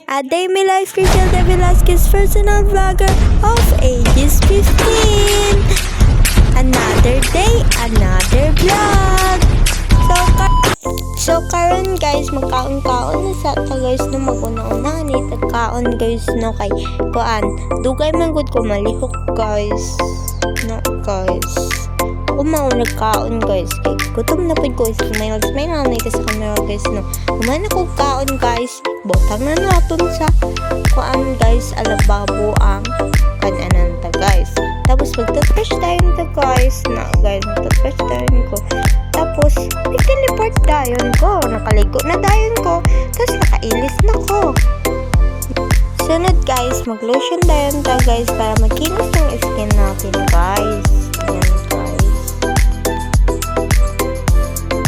A day my life, Griselda Velasquez, personal vlogger of ages 15. Another day, another vlog. So karon guys, magkaon-kaon na sa ta guys no, maguna-una ni tagkaon guys no, kay kuan dugay man gud ko malihok guys no guys. Ako mao nagkaon guys, kay gutom na pud ko, smile na sa camera guys no. Kumain ako kaon guys, botang na naton sa kuan guys, alababo ang kananan ta guys. Tapos magtouthbrush tayo nito guys na guys, magtouthbrush tayo ko. Tapos nag-teleport dayon ko, nakaligo na dayon ko, tapos nakailis na ko. Sunod guys, mag-lotion dayon ta guys para makinis yung skin natin guys.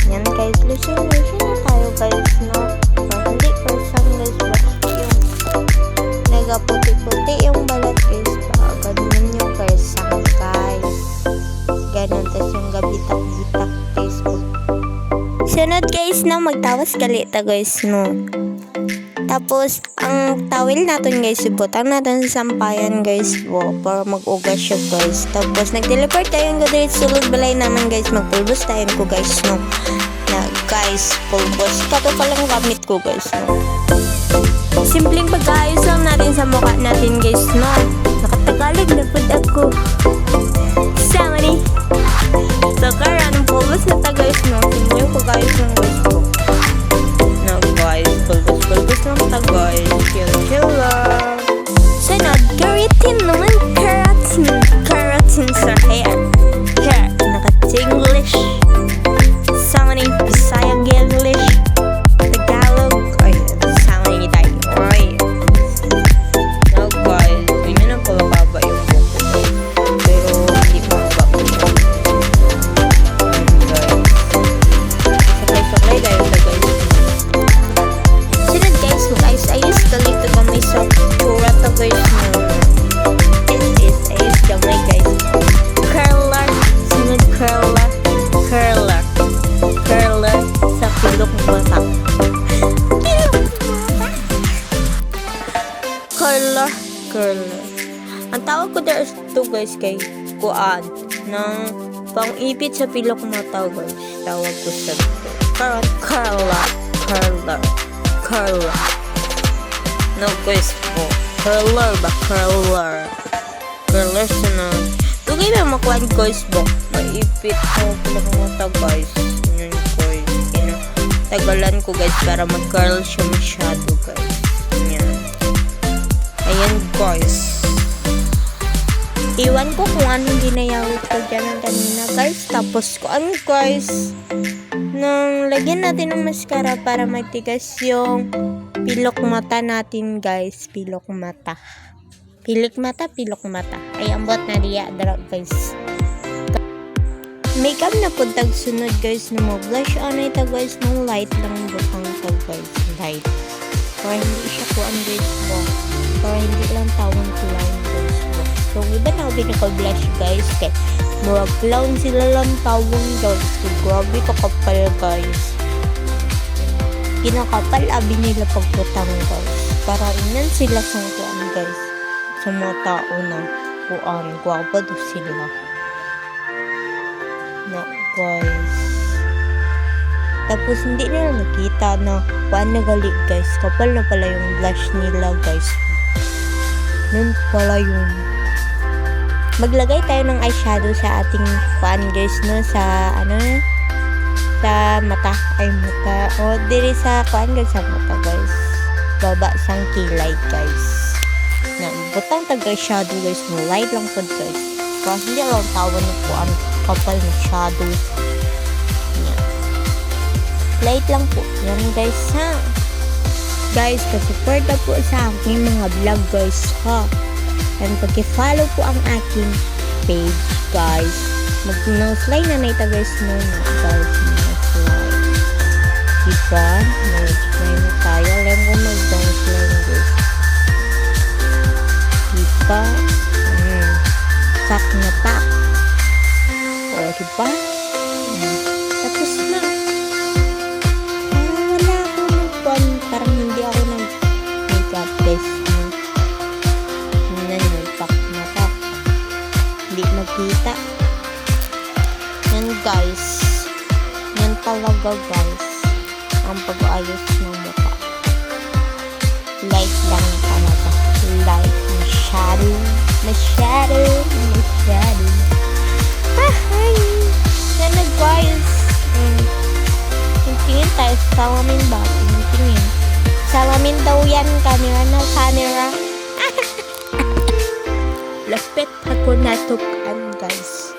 Yan guys, lotion na tayo guys no. Hindi person guys ba yung nagaputi-puti yung balat guys, baka ganun yung person guys. Ganon, tas yung gabitak-bitak guys po. Sunod guys na magtawas galita guys no. Tapos ang towel natin guys, ibutang natin sa sampayan guys po para mag-ugas siya guys. Tapos nag-teleport tayo ng dito sulod balay naman guys, magpulbos tayo ko guys no. Na guys, pulbos kato pa lang gamit ko guys no. Simpleng pag-ayos lang natin sa mukha natin guys no. Nakatagalig na pud ako. Sama ni. So karon pulbos na ta guys no. Simpleng pag-ayos lang guys po. No guys, pulbos lang ta guys. Chill lang. Sunod, keratin naman. Keratin sa hair. Hair, naka-English. Sama ni Bisaya English. Tagalog. Ay, sama ni tayo. Ay. No guys, ganyan na pala baba yung buko. Pero hindi pa baba yung buko. Guys. Saklay tayo sa guys. Sunod guys, mag-ayos-ayos galito gamay sa tura to guys no. This is ayos gamay guys. Curler. Sunod curler sa pilok mata. Curler. Ang tawag ko there to guys kay kuan ng pang-ipit sa pilok mata guys. Tawag ko sa curler. No guys po. Curler sunod. Tugay na makuan guys po. Maipit ko pilok mata guys. Yun guys. Tagalan ko guys para mag-curl siya masyado guys. Ayan guys. Iwan ko kung anong ginayawit ko dyan ng kanina guys. Tapos kuan guys, nang lagyan natin ng mascara para magtigas yung pilok mata natin guys. Pilok mata. Ay ambot na diya dara guys. Makeup na po tagsunod guys na mo blush on ito guys ng light lang butang ito guys. Light. Para hindi siya kuan guys mo. Para hindi lang tawang clown guys mo. So iba na ako pinaka-blush guys. Kaya murag clown sila lang tawang guys. So grabe kakapal guys. Kinakapal abi nila pagputang guys. Para inan sila sa kuan guys. Sa mga tao na kuan. Guwapa do sila. Na guys. Tapos hindi nila nakita na kuan na gali guys. Kapal na pala yung blush nila guys. Nun pala yung maglagay tayo ng eyeshadow sa ating kuan guys no, sa sa mata. O diri sa kuan guys, sa mata guys. Baba sang kilay guys. Na butang tag eyeshadow guys no, light lang po guys. Kasi hindi lang tawon ng kuan kapal na shadow. Light lang po. Yan guys ha. Guys, pag-support na po sa aking mga vlog guys ha. And pag-follow po ang aking page guys. Mag-no-slide na ito guys no. Guys, no-slide. Diba? No-slide na tayo. Alam ko mag-no-slide guys. Diba? Pak na pak. O diba? Tapos na. Wala ako nag-fun. Parang hindi ako nag-makeup. talaga guys ang pag-ayos ng mukha. Light lang talaga. Light. Masyado. Ay! Yan na guys. Tingin tayo sa salamin ba? Tingin. Salamin daw yan. Camera. Lapit ako natukan guys.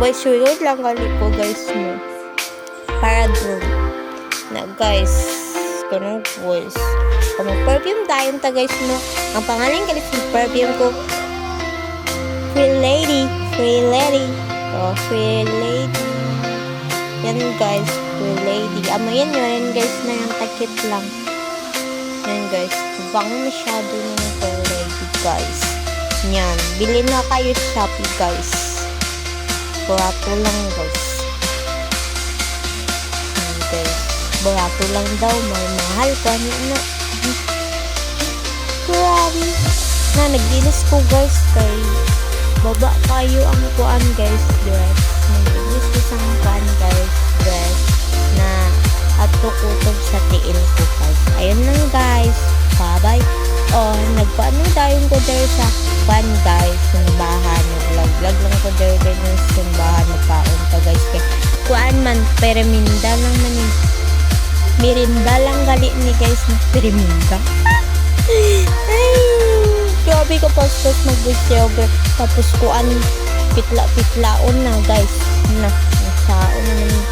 Boy, sunod lang kali ko guys mo. Para doon. Na guys. Ganun voice. Kung mag-perfume tayo guys no. Ang pangalan galit ng perfume ko. Free Lady. Oh, Free Lady. Yan guys. Free Lady. Amoyin nyo. Yan guys na yung takit lang. Yan guys. Bango masyado ng Free Lady guys. Yan. Bili na kayo sa Shopee guys. Barato lang guys. Yan guys. Barato lang daw. May mahal ko. Ano na. Grabe. Na, naglinis ko guys kay baba kayo ang kuan guys dress. Naglinis ko sa kuan guys dress na atukutob sa tiil ko guys. Ayun lang guys. Bye-bye. Oh, nagpaano tayong ko there sa kuan guys. Simbahan. Naglag lang ko there ng simbahan. Nagpaon ka guys. Kay kuan man. Periminda lang man eh. Mirinda lang gali ni guys. Periminda. Ay, grabe ko pastos mag-voiceover. Tapos kuan pitla-pitlaon na guys. Saon na naman.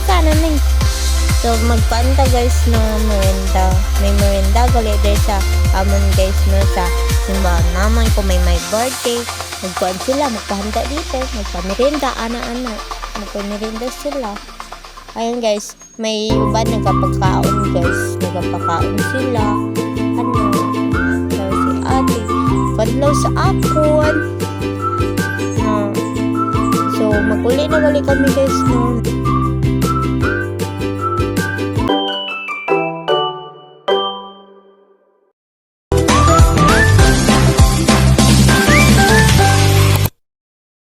Sana na eh. So magpanta guys na merienda. May merienda gali dahil sa amon guys no sa simbahan naman ko may birthday. Magkuan sila, magpahanda dito. Magpamerienda, ana-ana. Magpamerienda sila. Ayun guys, may iba nagpapakaon guys. Nagpapakaon sila. Si ate kadlaw sa akon so maguli na gali kami guys no.